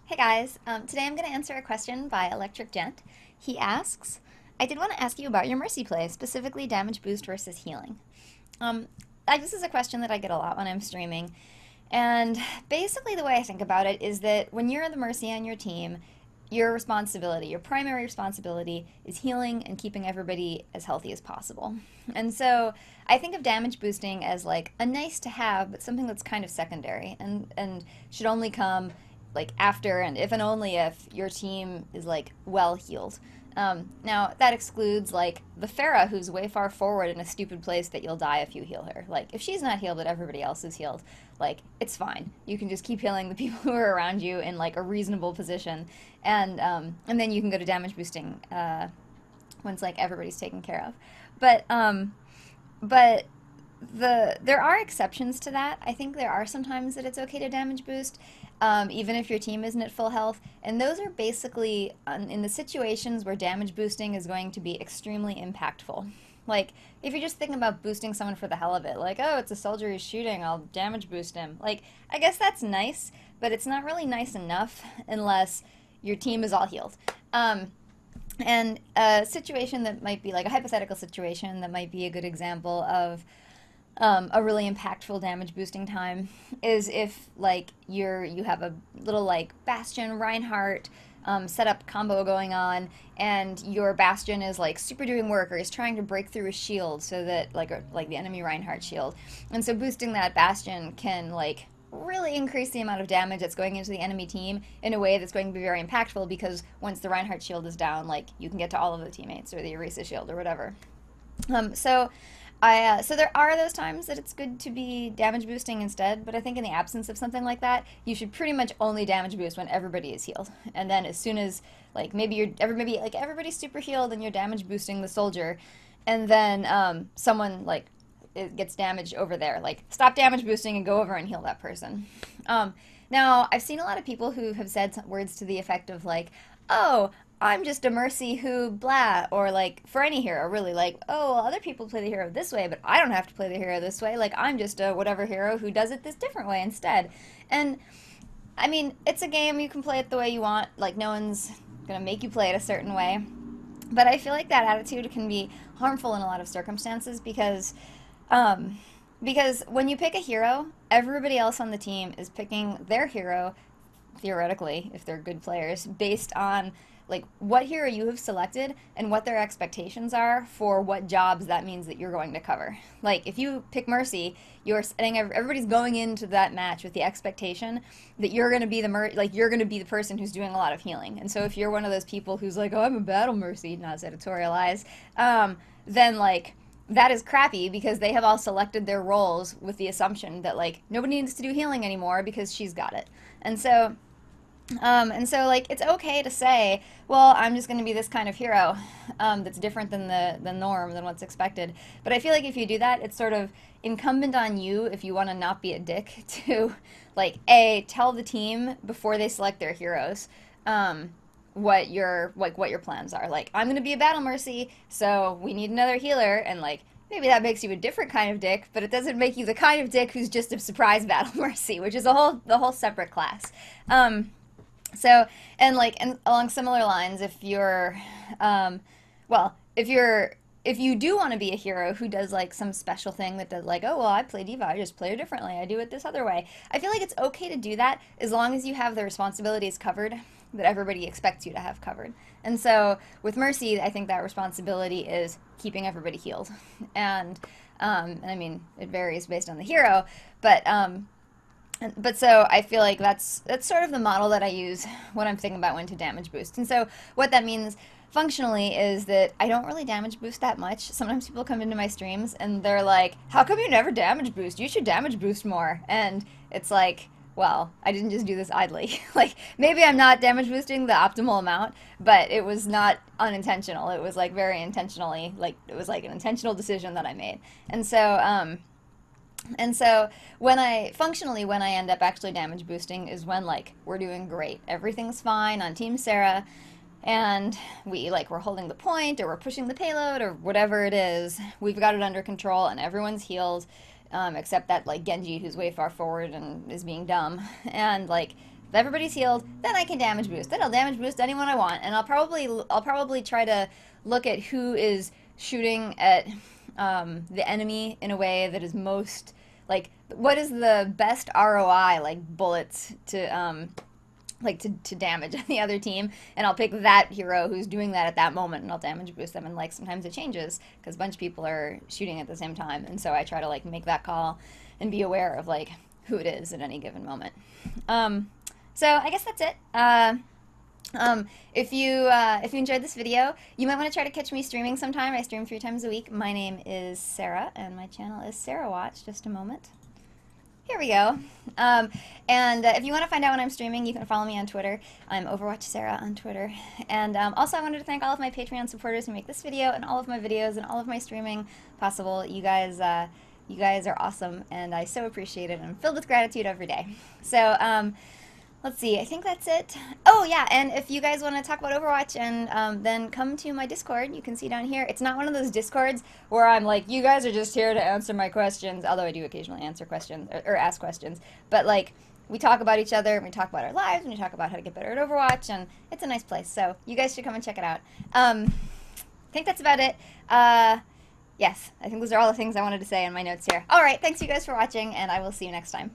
Hey guys, today I'm going to answer a question by Electric Gent. He asks, I did want to ask you about your Mercy play, specifically damage boost versus healing. Um, this is a question that I get a lot when I'm streaming, and basically the way I think about it is that when you're the Mercy on your team, your responsibility, your primary responsibility, is healing and keeping everybody as healthy as possible. And so I think of damage boosting as like a nice to have, but something that's kind of secondary and should only come like after and if and only if your team is like well healed. Now that excludes like the Farah who's way far forward in a stupid place that you'll die if you heal her. Like if she's not healed but everybody else is healed, like it's fine. You can just keep healing the people who are around you in like a reasonable position, and then you can go to damage boosting once like everybody's taken care of. But there are exceptions to that. I think there are some times that it's okay to damage boost, even if your team isn't at full health. And those are basically in the situations where damage boosting is going to be extremely impactful. Like, if you're just thinking about boosting someone for the hell of it, like, oh, it's a soldier who's shooting, I'll damage boost him. Like, I guess that's nice, but it's not really nice enough unless your team is all healed. And a situation that might be like a hypothetical situation that might be a good example of a really impactful damage boosting time is if like you have a little like Bastion Reinhardt setup combo going on, and your Bastion is like super doing work or is trying to break through a shield so that like the enemy Reinhardt shield, and so boosting that Bastion can like really increase the amount of damage that's going into the enemy team in a way that's going to be very impactful, because once the Reinhardt shield is down, like you can get to all of the teammates or the Orisa shield or whatever. So there are those times that it's good to be damage boosting instead, but I think in the absence of something like that, you should pretty much only damage boost when everybody is healed. And then as soon as like everybody's super healed and you're damage boosting the soldier, and then someone like it gets damaged over there, like stop damage boosting and go over and heal that person. Now I've seen a lot of people who have said words to the effect of like, oh, I'm just a Mercy who blah, or like for any hero really, like, oh, well, other people play the hero this way, but I don't have to play the hero this way. Like I'm just a whatever hero who does it this different way instead. And I mean, it's a game, you can play it the way you want. Like no one's gonna make you play it a certain way. But I feel like that attitude can be harmful in a lot of circumstances um, because when you pick a hero, everybody else on the team is picking their hero, theoretically, if they're good players, based on like what hero you have selected and what their expectations are for what jobs that means that you're going to cover. Like if you pick Mercy, you're setting everybody's going into that match with the expectation that you're going to be you're going to be the person who's doing a lot of healing. And so if you're one of those people who's like, oh, I'm a battle Mercy, not as editorialized, then like that is crappy, because they have all selected their roles with the assumption that like nobody needs to do healing anymore because she's got it. And so like it's okay to say, well, I'm just going to be this kind of hero that's different than the norm, than what's expected. But I feel like if you do that, it's sort of incumbent on you, if you want to not be a dick, to like tell the team before they select their heroes what your plans are. Like I'm going to be a battle Mercy, so we need another healer, and like maybe that makes you a different kind of dick, but it doesn't make you the kind of dick who's just a surprise battle Mercy, which is the whole separate class. So, and along similar lines, if you're, well, if you do want to be a hero who does like some special thing that does like, oh, well, I play Diva, I just play her differently, I do it this other way. I feel like it's okay to do that as long as you have the responsibilities covered that everybody expects you to have covered. And so with Mercy, I think that responsibility is keeping everybody healed. And I mean, it varies based on the hero, but so I feel like that's sort of the model that I use when I'm thinking about when to damage boost. And so what that means functionally is that I don't really damage boost that much. Sometimes people come into my streams and they're like, how come you never damage boost? You should damage boost more. And it's like, well, I didn't just do this idly. Like maybe I'm not damage boosting the optimal amount, but it was not unintentional. It was like very intentionally, like it was like an intentional decision that I made. And so when I end up actually damage boosting is when like we're doing great. Everything's fine on Team Sarah, and we're holding the point, or we're pushing the payload, or whatever it is. We've got it under control and everyone's healed, except that like Genji, who's way far forward and is being dumb. And like If everybody's healed, then I can damage boost. Then I'll damage boost anyone I want, and I'll probably try to look at who is shooting at the enemy in a way that is most like what is the best ROI like bullets to to damage the other team, and I'll pick that hero who's doing that at that moment, and I'll damage boost them. And like sometimes it changes because a bunch of people are shooting at the same time, and so I try to like make that call and be aware of like who it is at any given moment. So I guess that's it. If you enjoyed this video, you might want to try to catch me streaming sometime. I stream 3 times a week. My name is Sarah, and my channel is Sarahwatch. Just a moment. Here we go. If you want to find out when I'm streaming, you can follow me on Twitter. I'm Overwatch Sarah on Twitter. And also I wanted to thank all of my Patreon supporters who make this video and all of my videos and all of my streaming possible. You guys are awesome, and I so appreciate it. I'm filled with gratitude every day. So, let's see, I think that's it. Oh, yeah, and if you guys want to talk about Overwatch, and then come to my Discord, you can see down here. It's not one of those Discords where I'm like, you guys are just here to answer my questions, although I do occasionally answer questions, or ask questions. But, like, we talk about each other, and we talk about our lives, and we talk about how to get better at Overwatch, and it's a nice place. So you guys should come and check it out. I think that's about it. Yes, I think those are all the things I wanted to say in my notes here. All right, thanks you guys for watching, and I will see you next time.